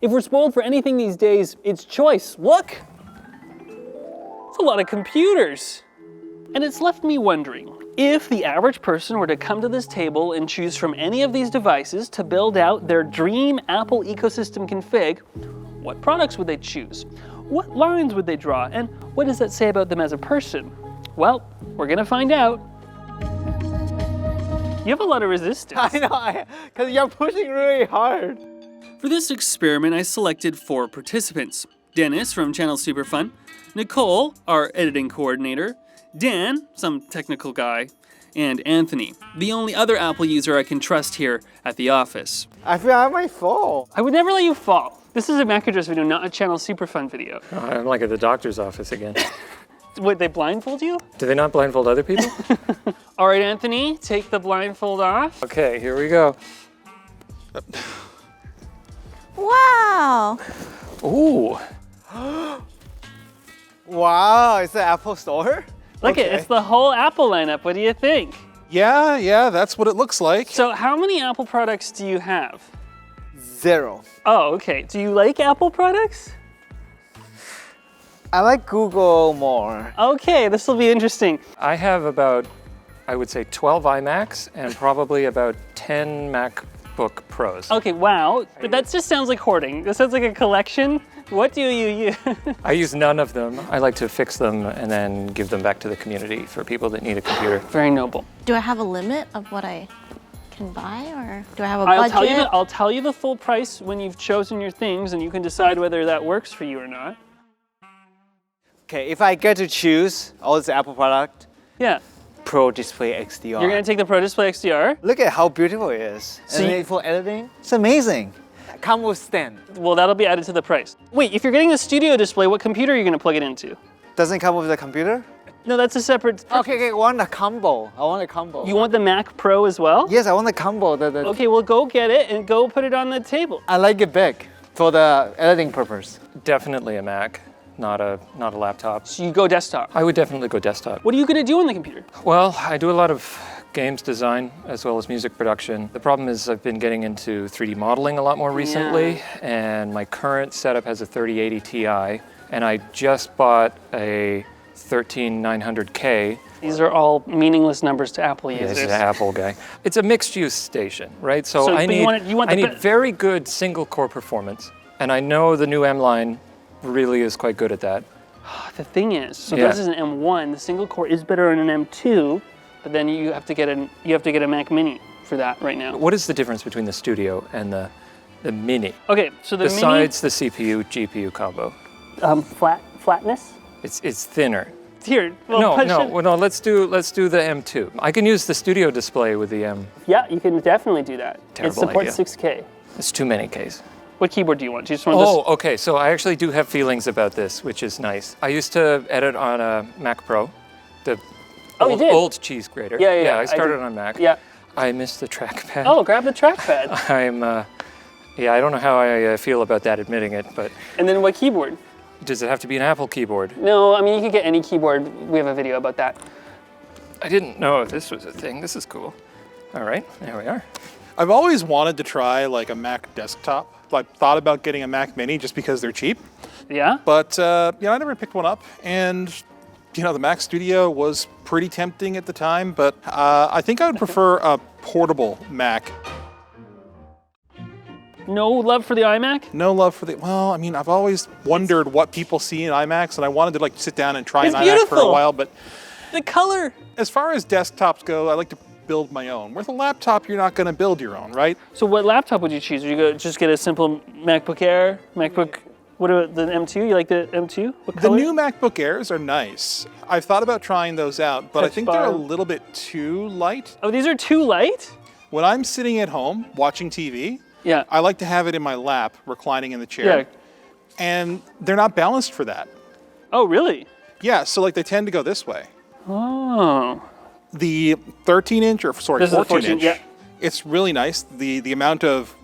If we're spoiled for anything these days, it's choice. Look! It's a lot of computers. And it's left me wondering, if the average person were to come to this table and choose from any of these devices to build out their dream Apple ecosystem config, what products would they choose? What lines would they draw? And what does that say about them as a person? Well, we're gonna find out. You have a lot of resistance. I know, because you're pushing really hard. For this experiment, I selected 4 participants. Dennis from Channel Superfun, Nicole, our editing coordinator, Dan, some technical guy, and Anthony, the only other Apple user I can trust here at the office. I feel I might fall. I would never let you fall. This is a Mac address video, not a Channel Superfun video. Oh, I'm like at the doctor's office again. Would they blindfold you? Do they not blindfold other people? All right, Anthony, take the blindfold off. Okay, here we go. Wow. Ooh. Wow, it's the Apple Store? Look Okay. it's the whole Apple lineup. What do you think? Yeah, that's what it looks like. So how many Apple products do you have? 0. Oh, okay. Do you like Apple products? I like Google more. Okay, this will be interesting. I have about, I would say 12 iMacs and probably about 10 MacBook Pros. Okay, wow. But that just sounds like hoarding. This sounds like a collection. What do you use? I use none of them. I like to fix them and then give them back to the community for people that need a computer. Very noble. Do I have a limit of what I can buy, or do I have a budget? I'll tell you the full price when you've chosen your things, and you can decide whether that works for you or not. Okay, if I get to choose all this Apple product, Yeah. Pro Display XDR. You're gonna take the Pro Display XDR? Look at how beautiful it is. So And you- then for editing, it's amazing. Come with stand. Well, that'll be added to the price. Wait, if you're getting the studio display, what computer are you gonna plug it into? Doesn't come with a computer? No, that's a separate. Okay, I want a combo. I want a combo. You want the Mac Pro as well? Yes, I want the combo. Okay, well go get it and go put it on the table. I like it big for the editing purpose. Definitely a Mac, not a laptop. So you go desktop. I would definitely go desktop. What are you gonna do on the computer? Well, I do a lot of games design as well as music production. The problem is I've been getting into 3D modeling a lot more recently, and my current setup has a 3080 Ti, and I just bought a 13900K. These are all meaningless numbers to Apple Yeah, users. this is an Apple guy. It's a mixed-use station, right? So So, I but you need, want it- you want I the need be- very good single-core performance, and I know the new M line really is quite good at that. The thing is, so Yeah. this is an M1. The single core is better on an M2, but then you have to get a Mac Mini for that right now. What is the difference between the Studio and the Mini? Okay, so the Besides the CPU-GPU combo, Mini, flatness. it's thinner. Here, well, No. Let's do the M2. I can use the Studio display with the M. Yeah, you can definitely do that. Terrible It supports idea. 6K. It's too many Ks. What keyboard do you want? Do you just want Oh, this? okay. So I actually do have feelings about this, which is nice. I used to edit on a Mac Pro, the Oh, you did? old cheese grater. Yeah, I started did. on Mac. Yeah. I miss the trackpad. Oh, grab the trackpad. I don't know how I feel about that, admitting it, but And then what keyboard? does it have to be an Apple keyboard? No, I mean, you can get any keyboard. We have a video about that. I didn't know if this was a thing. This is cool. All right, there we are. I've always wanted to try like a Mac desktop. I thought about getting a Mac Mini just because they're cheap, Yeah? but I never picked one up. And the Mac Studio was pretty tempting at the time, but I think I would prefer a portable Mac. No love for the iMac? No love for I've always wondered what people see in iMacs, and I wanted to sit down and try It's an iMac for a beautiful. while, but The color. as far as desktops go, I like to build my own. With a laptop, you're not going to build your own, right? So what laptop would you choose? Would you just get a simple MacBook Air? MacBook, what about the M2? You like the M2? What The color? new MacBook Airs are nice. I've thought about trying those out, but I Touch think they're a bar. little bit too light. Oh, these are too light? When I'm sitting at home watching TV, Yeah. I like to have it in my lap, reclining in the chair. Yeah. And they're not balanced for that. Oh, really? Yeah, so they tend to go this way. Oh. The 13-inch, or This is a 14-inch, yeah. it's really nice. The amount of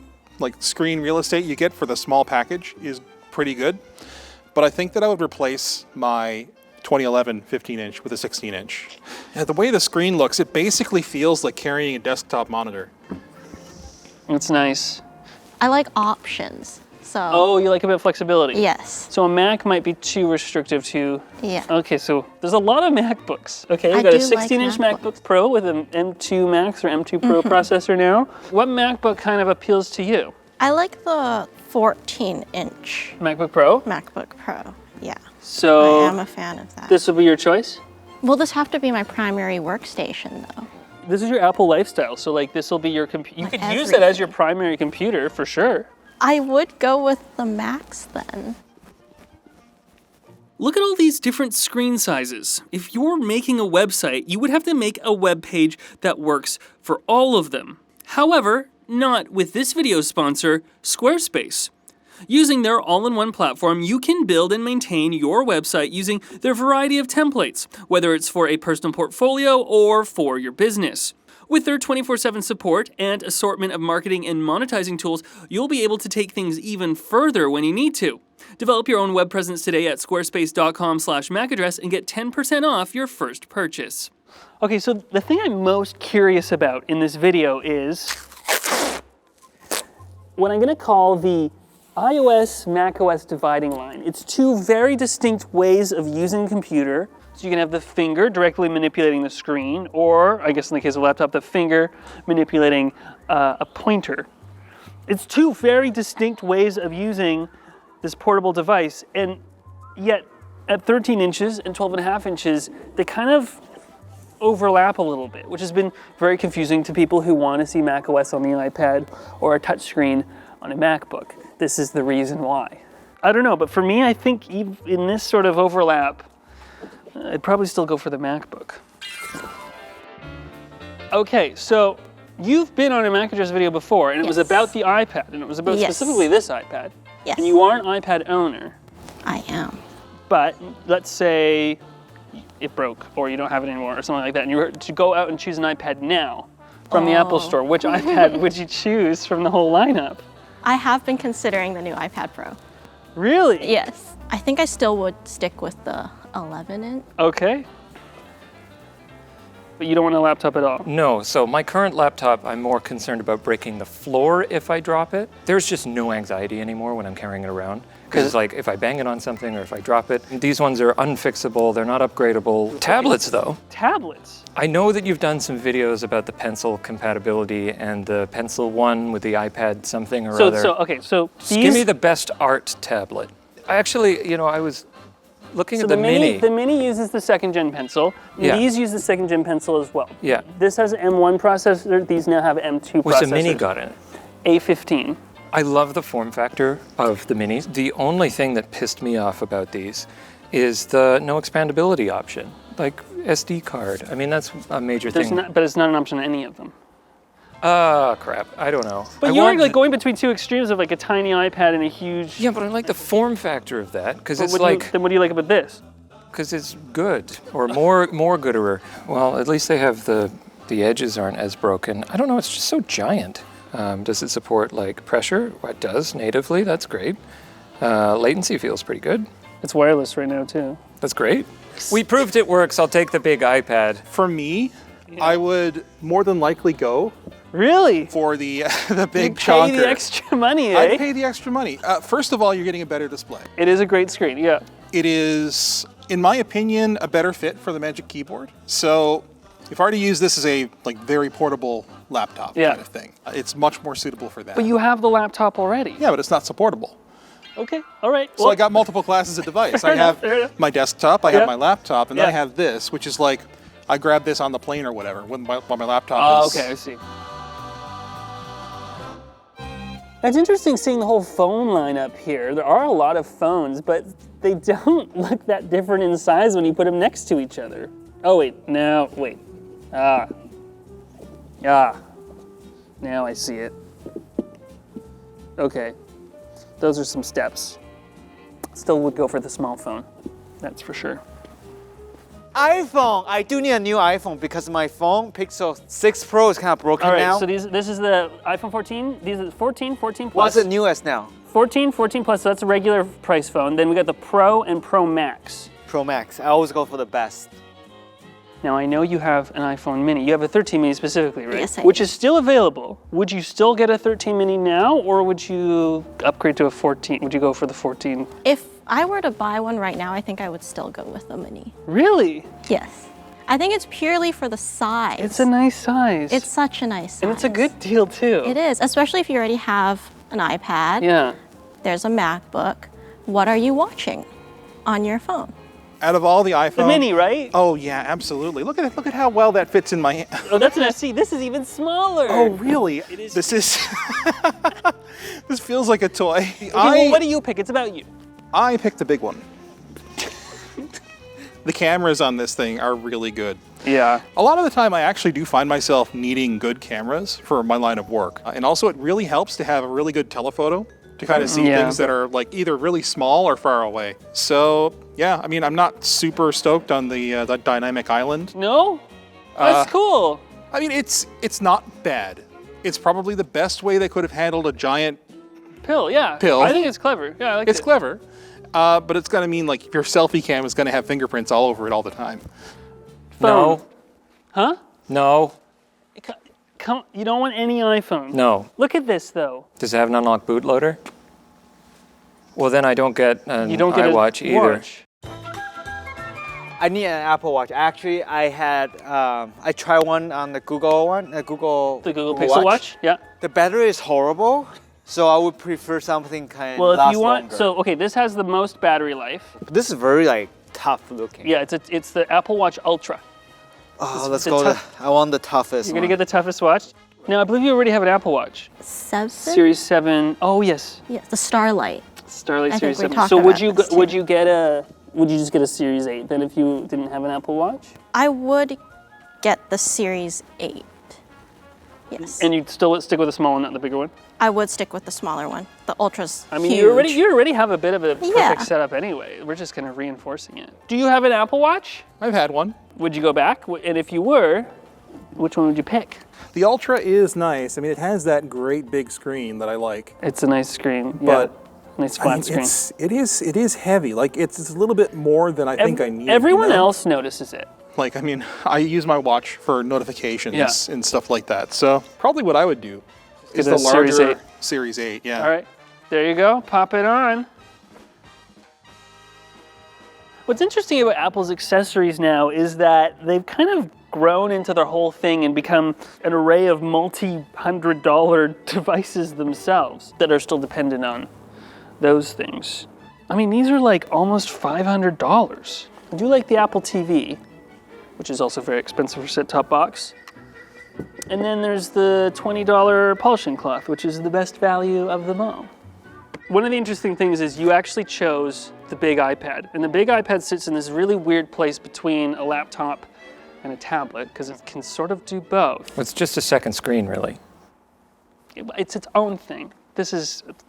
screen real estate you get for the small package is pretty good. But I think that I would replace my 2011 15-inch with a 16-inch. The way the screen looks, it basically feels like carrying a desktop monitor. It's nice. I like options. So Oh, you like a bit of flexibility? yes. So a Mac might be too restrictive to... Yeah. Okay, so there's a lot of MacBooks. Okay, I we've got a do like 16-inch MacBooks. MacBook Pro with an M2 Max or M2 Pro processor now. What MacBook kind of appeals to you? I like the 14-inch MacBook Pro? MacBook Pro. Yeah. So I am a fan of that. this will be your choice? Will this have to be my primary workstation though? This is your Apple lifestyle, so like this will be your computer. You Like could use it as your everything. primary computer for sure. I would go with the Max then. Look at all these different screen sizes. If you're making a website, you would have to make a web page that works for all of them. However, not with this video's sponsor, Squarespace. Using their all-in-one platform, you can build and maintain your website using their variety of templates, whether it's for a personal portfolio or for your business. With their 24/7 support and assortment of marketing and monetizing tools, you'll be able to take things even further when you need to. Develop your own web presence today at squarespace.com/MacAddress and get 10% off your first purchase. Okay, so the thing I'm most curious about in this video is what I'm going to call the iOS, macOS dividing line. It's two very distinct ways of using a computer. So you can have the finger directly manipulating the screen, or I guess in the case of a laptop, the finger manipulating a pointer. It's two very distinct ways of using this portable device, and yet at 13 inches and 12.5 inches, they kind of overlap a little bit, which has been very confusing to people who want to see macOS on the iPad or a touchscreen on a MacBook. This is the reason why. I don't know, but for me, I think in this sort of overlap, I'd probably still go for the MacBook. Okay, so you've been on a MacAddress video before, and it was Yes. about the iPad, and it was about Yes. specifically this iPad. Yes. And you are an iPad owner, I am. but let's say it broke, or you don't have it anymore, or something like that, and you were to go out and choose an iPad now from the Apple Store. Which iPad would you choose from the whole lineup? I have been considering the new iPad Pro. Really? Yes. I think I still would stick with the 11-inch. Okay. But you don't want a laptop at all? No, so my current laptop, I'm more concerned about breaking the floor if I drop it. There's just no anxiety anymore when I'm carrying it around. Because it's like, if I bang it on something or if I drop it, these ones are unfixable, they're not upgradable. Tablets though. Tablets? I know that you've done some videos about the pencil compatibility and the Pencil One with the iPad something or other. Okay, so Just give me the best art tablet. I actually, I was looking at the Mini. The Mini uses the second-gen pencil. Yeah. These use the second-gen pencil as well. Yeah. This has an M1 processor. These now have M2 What's processors. the Mini got in it? A15. I love the form factor of the Minis. The only thing that pissed me off about these is the no expandability option, like SD card. I mean, that's a major thing. But it's not an option on any of them. Crap. I don't know. But you're like going between two extremes of like a tiny iPad and a huge... Yeah, but I like the form factor of that because it's Then what do you like about this? because it's good or more gooder. Well, at least they have the edges aren't as broken. I don't know. It's just so giant. Does it support like pressure? Well, it does natively. That's great. Latency feels pretty good. It's wireless right now too. That's great. We proved it works. I'll take the big iPad. For me, I would more than likely go Really? for the big You pay chonker. the extra money, eh? I'd pay the extra money. First of all, you're getting a better display. It is a great screen, yeah. It is, in my opinion, a better fit for the Magic Keyboard. So if I were to use this as a very portable laptop kind of thing, it's much more suitable for that. But you have the laptop already. Yeah, but it's not supportable. Okay, all right. So I got multiple classes of device. I enough, have fair enough. my desktop, I have Yeah. my laptop, and then I Yeah. have this, which is like, I grab this on the plane or whatever while my laptop is... okay, I see. It's interesting seeing the whole phone lineup here. There are a lot of phones, but they don't look that different in size when you put them next to each other. Oh wait, now, wait. Now I see it. Okay, those are some steps. Still would go for the small phone, that's for sure. iPhone. I do need a new iPhone because my phone, Pixel 6 Pro, is kind of broken All right, now. so this is the iPhone 14. These are 14, 14 Plus. What's the newest now? 14, 14 Plus, so that's a regular price phone. Then we got the Pro and Pro Max. Pro Max. I always go for the best. Now, I know you have an iPhone mini. You have a 13 mini specifically, right? Yes, I Which do. is still available. Would you still get a 13 mini now, or would you upgrade to a 14? Would you go for the 14? If I were to buy one right now, I think I would still go with the mini. Really? Yes. I think it's purely for the size. It's a nice size. It's such a nice size. And it's a good deal, too. It is, especially if you already have an iPad. Yeah. There's a MacBook. What are you watching on your phone? Out of all the iPhones, The mini, right? Oh yeah, absolutely. Look at it. Look at how well that fits in my hand. Oh, that's an SE. This is even smaller. Oh really? It is. This is. This feels like a toy. Okay, well, what do you pick? It's about you. I picked the big one. The cameras on this thing are really good. Yeah. A lot of the time, I actually do find myself needing good cameras for my line of work. And also, it really helps to have a really good telephoto to kind of see Yeah. things that are like either really small or far away. So, yeah, I mean, I'm not super stoked on the dynamic island. No? That's cool. I mean, it's not bad. It's probably the best way they could have handled a giant. Pill, yeah. Pill. I think it's clever. Yeah, I like it. It's clever, but it's going to mean like your selfie cam is going to have fingerprints all over it all the time. Phone. No. Huh? No. Come, you don't want any iPhone. No. Look at this, though. Does it have an unlocked bootloader? Well, then I don't get an You don't get iWatch a either. watch. I need an Apple Watch. Actually, I had I tried one on the Google one, The Google Pixel Watch. Watch? Yeah. The battery is horrible, so I would prefer something kind of Well, if last you want, longer. so okay, this has the most battery life. This is very like tough looking. Yeah, it's the Apple Watch Ultra. Oh, let's the go. tough- I want the toughest. You're gonna get the toughest watch. Now, I believe you already have an Apple Watch. 7? Series 7. Oh yes, Yes, the Starlight. Starlight I Series think we 7. talked So would about you this, would too. you get a would you just get a Series 8 then if you didn't have an Apple Watch? I would get the Series 8. Yes. And you'd still stick with the small one, not the bigger one? I would stick with the smaller one. The Ultra's I mean, huge. you already have a bit of a perfect Yeah. setup anyway. We're just kind of reinforcing it. Do you have an Apple Watch? I've had one. Would you go back? And if you were, which one would you pick? The Ultra is nice. I mean, it has that great big screen that I like. It's a nice screen, But yeah. Nice I flat mean, screen. it is heavy. Like it's a little bit more than I think I need. Everyone you know? else notices it. Like, I mean, I use my watch for notifications Yeah. and stuff like that. So probably what I would do is Get the a Series larger 8. Series 8. Yeah. All right, there you go. Pop it on. What's interesting about Apple's accessories now is that they've kind of grown into their whole thing and become an array of multi-$100 devices themselves that are still dependent on those things. I mean, these are like almost $500. I do like the Apple TV, which is also very expensive for set-top box. And then there's the $20 polishing cloth, which is the best value of them all. One of the interesting things is you actually chose the big iPad. And the big iPad sits in this really weird place between a laptop and a tablet because it can sort of do both. It's just a second screen, really. It's its own thing.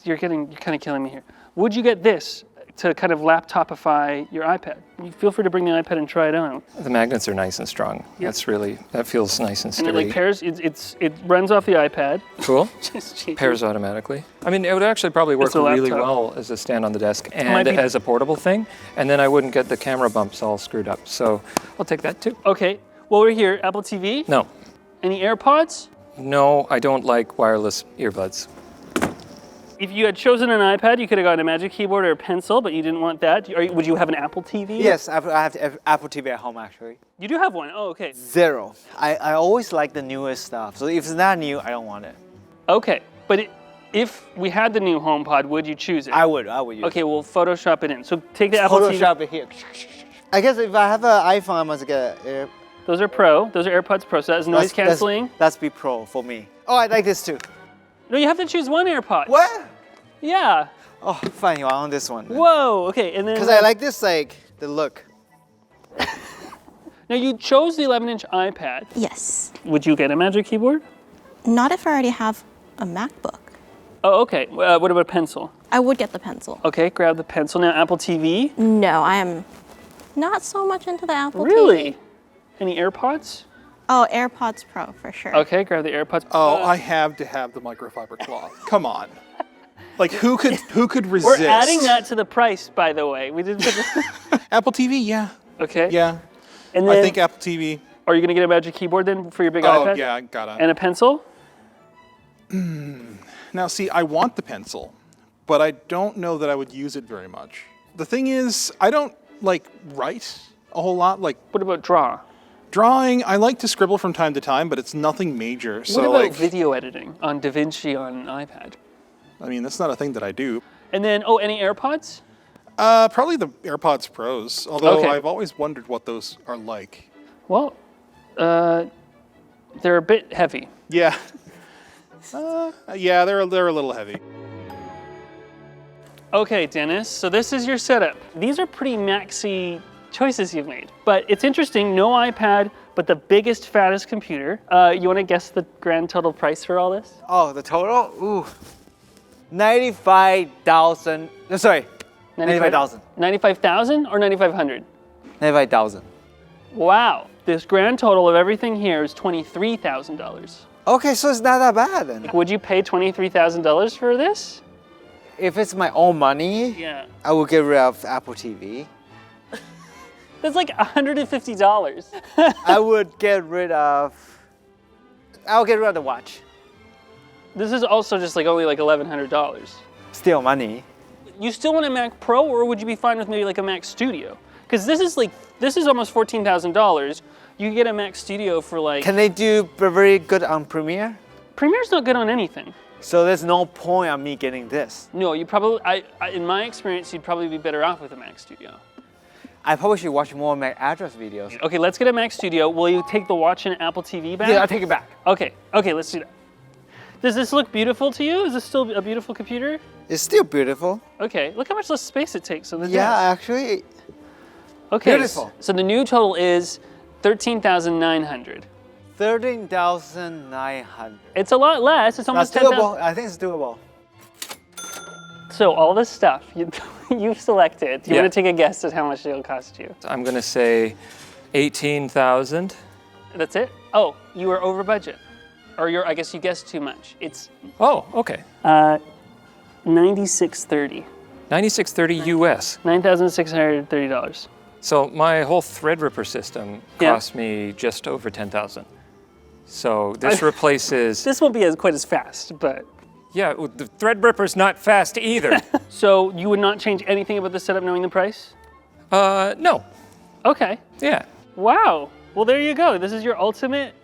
You're kind of killing me here. Would you get this to kind of laptopify your iPad? You feel free to bring the iPad and try it on. The magnets are nice and strong. Yeah. That feels nice and And sturdy. it like pairs, it runs off the iPad. Cool. Just cheap. Pairs automatically. I mean, it would actually probably work It's a really laptop. well as a stand on the desk Might and be- as a portable thing. And then I wouldn't get the camera bumps all screwed up. So I'll take that too. Okay, well we're here. Apple TV? No. Any AirPods? No, I don't like wireless earbuds. If you had chosen an iPad, you could have gotten a Magic Keyboard or a pencil, but you didn't want that. Would you have an Apple TV? Yes, I have Apple TV at home actually. You do have one. Oh, okay. Zero. I always like the newest stuff. So if it's not new, I don't want it. Okay, but if we had the new HomePod, would you choose it? I would use Okay, it. we'll Photoshop it in. So take the Apple TV. Photoshop it here. I guess if I have an iPhone, I must get an Those are Pro. Those are AirPods Pro. So that's noise canceling. That's be pro for me. Oh, I like this too. No, you have to choose one AirPod. What? Yeah. Oh, fine. You want this one? Whoa. Okay, and then. Because I like this, like the look. Now you chose the 11-inch iPad. Yes. Would you get a Magic Keyboard? Not if I already have a MacBook. Oh, okay. What about a pencil? I would get the pencil. Okay, grab the pencil. Now Apple TV. No, I am not so much into the Apple Really? TV. Any AirPods? Oh, AirPods Pro for sure. Okay, grab the AirPods. Oh, I have to have the microfiber cloth. Come on. Like who could resist? We're adding that to the price, by the way. We didn't put Apple TV, yeah. Okay. Yeah. And then, I think Apple TV. are you going to get a Magic Keyboard then for your big Oh, iPad? yeah, I got it. And a pencil? Now, see, I want the pencil, but I don't know that I would use it very much. The thing is, I don't, like, write a whole lot. Like, What about draw? drawing, I like to scribble from time to time, but it's nothing major. What So, about like, video editing on DaVinci on iPad? I mean, that's not a thing that I do. And then, any AirPods? Probably the AirPods Pros, although Okay. I've always wondered what those are like. Well, they're a bit heavy. Yeah. Yeah, they're a little heavy. Okay, Dennis, so this is your setup. These are pretty maxi choices you've made. But it's interesting, no iPad, but the biggest, fattest computer. You want to guess the grand total price for all this? Oh, the total? Ooh. 95,000. No, sorry. 95,000. 95,000 or 9,500? 95,000. Wow. This grand total of everything here is $23,000. Okay, so it's not that bad then. Would you pay $23,000 for this? If it's my own money, Yeah. I will get rid of Apple TV. That's like $150. I would get rid of. I'll get rid of the watch. This is also just like only like $1,100. Still money. You still want a Mac Pro, or would you be fine with maybe like a Mac Studio? Because this is almost $14,000. You can get a Mac Studio for like. Can they do very good on Premiere? Premiere's not good on anything. So there's no point on me getting this. No, you probably. In my experience, you'd probably be better off with a Mac Studio. I probably should watch more Mac address videos. Okay, let's get a Mac Studio. Will you take the watch and Apple TV back? Yeah, I'll take it back. Okay, let's do that. Does this look beautiful to you? Is this still a beautiful computer? It's still beautiful. Okay, look how much less space it takes on the Yeah, desk. actually. Okay, beautiful. So the new total is $13,900. 13,900. It's a lot less. It's almost That's 10,000. doable. I think it's doable. So all this stuff you've selected. Do you Yeah. want to take a guess at how much it'll cost you? I'm going to say 18,000. That's it? Oh, you were over budget. Or I guess you guessed too much. It's Oh, okay. $96.30. 9630 US. $9,630. So my whole Threadripper system Yeah. cost me just over 10,000. So this replaces. This won't be quite as fast, but. Yeah, well, the Threadripper's not fast either. So you would not change anything about the setup knowing the price? No. Okay. Yeah. Wow. Well, there you go. This is your ultimate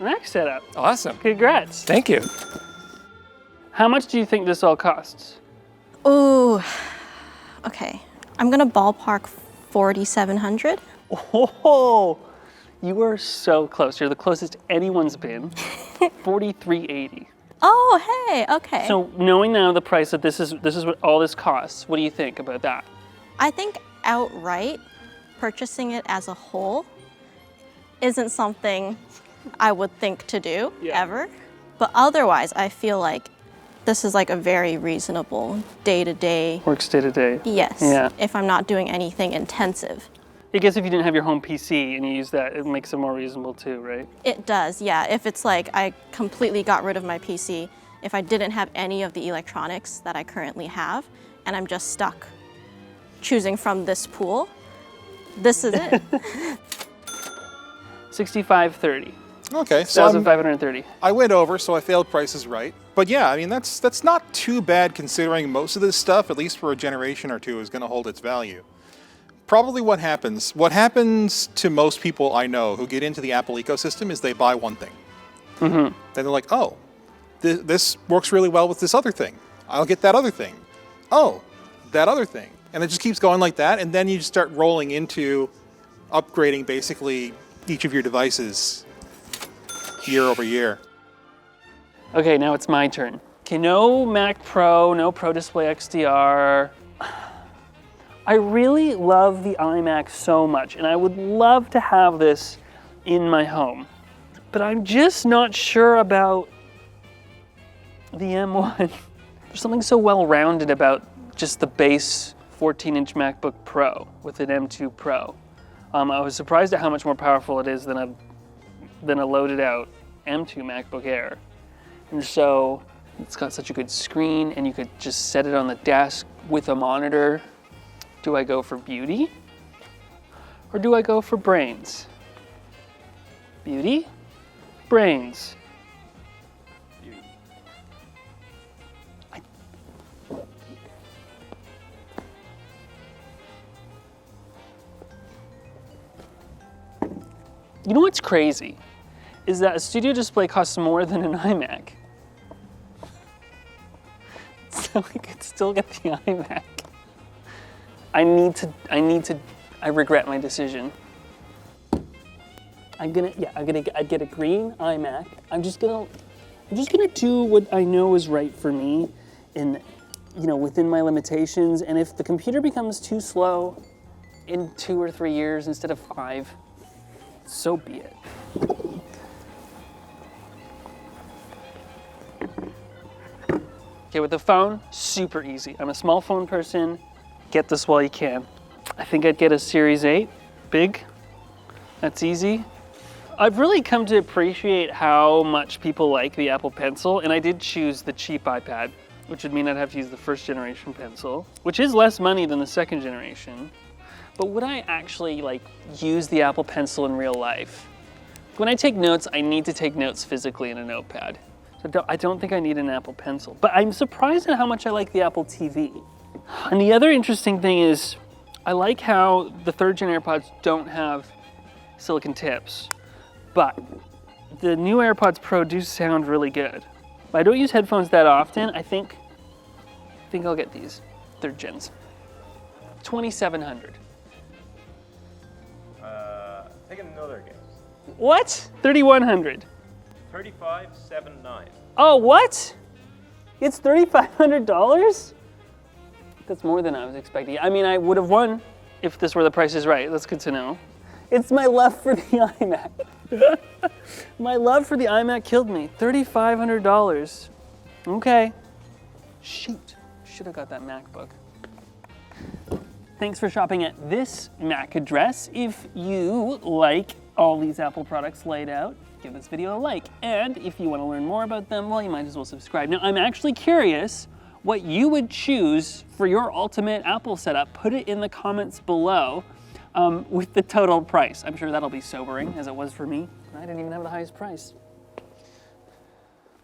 Mac setup. Awesome. Congrats. Thank you. How much do you think this all costs? Ooh. Okay. I'm gonna ballpark 4,700. Oh, you are so close. You're the closest anyone's been. $4,380. Oh, hey. Okay. So knowing now the price that this is what all this costs, what do you think about that? I think outright purchasing it as a whole isn't something I would think to do ever. But otherwise, I feel like this is like a very reasonable day-to-day. Works day to day. Yes. Yeah. If I'm not doing anything intensive. I guess if you didn't have your home PC and you use that, it makes it more reasonable too, right? It does, yeah. If it's like I completely got rid of my PC, if I didn't have any of the electronics that I currently have, and I'm just stuck choosing from this pool, this is it. $6,530. Okay, so $1,530. I went over, so I failed prices right. But yeah, I mean, that's not too bad considering most of this stuff, at least for a generation or two, is going to hold its value. Probably what happens to most people I know who get into the Apple ecosystem is they buy one thing. Mm-hmm. Then they're like, oh, this works really well with this other thing. I'll get that other thing. Oh, that other thing. And it just keeps going like that, and then you just start rolling into upgrading basically each of your devices year over year. Okay, now it's my turn. Okay, no Mac Pro, no Pro Display XDR. I really love the iMac so much, and I would love to have this in my home. But I'm just not sure about the M1. There's something so well-rounded about just the base 14-inch MacBook Pro with an M2 Pro. I was surprised at how much more powerful it is than a loaded-out M2 MacBook Air. And so it's got such a good screen, and you could just set it on the desk with a monitor. Do I go for beauty? Or do I go for brains? Beauty? Brains. You know what's crazy? Is that a studio display costs more than an iMac. So I could still get the iMac. I regret my decision. I'd get a green iMac. I'm just gonna do what I know is right for me in, within my limitations. And if the computer becomes too slow in 2 or 3 years instead of 5, so be it. Okay, with the phone, super easy. I'm a small phone person. Get this while you can. I think I'd get a Series 8, big. That's easy. I've really come to appreciate how much people like the Apple Pencil, and I did choose the cheap iPad, which would mean I'd have to use the first generation pencil, which is less money than the second generation. But would I actually use the Apple Pencil in real life? When I take notes, I need to take notes physically in a notepad. So I don't think I need an Apple Pencil, but I'm surprised at how much I like the Apple TV. And the other interesting thing is, I like how the 3rd gen AirPods don't have silicone tips, but the new AirPods Pro do sound really good. But I don't use headphones that often. I think I'll get these 3rd gens. $2,700. Take another guess. What? $3,100. $3,579. Oh, what? It's $3,500? That's more than I was expecting. I mean, I would have won if this were the Price is Right. That's good to know. It's my love for the iMac. My love for the iMac killed me. $3,500. Okay. Shoot. Should have got that MacBook. Thanks for shopping at this Mac address. If you like all these Apple products laid out, give this video a like. And if you want to learn more about them, well, you might as well subscribe. Now, I'm actually curious what you would choose for your ultimate Apple setup. Put it in the comments below with the total price. I'm sure that'll be sobering, as it was for me. I didn't even have the highest price.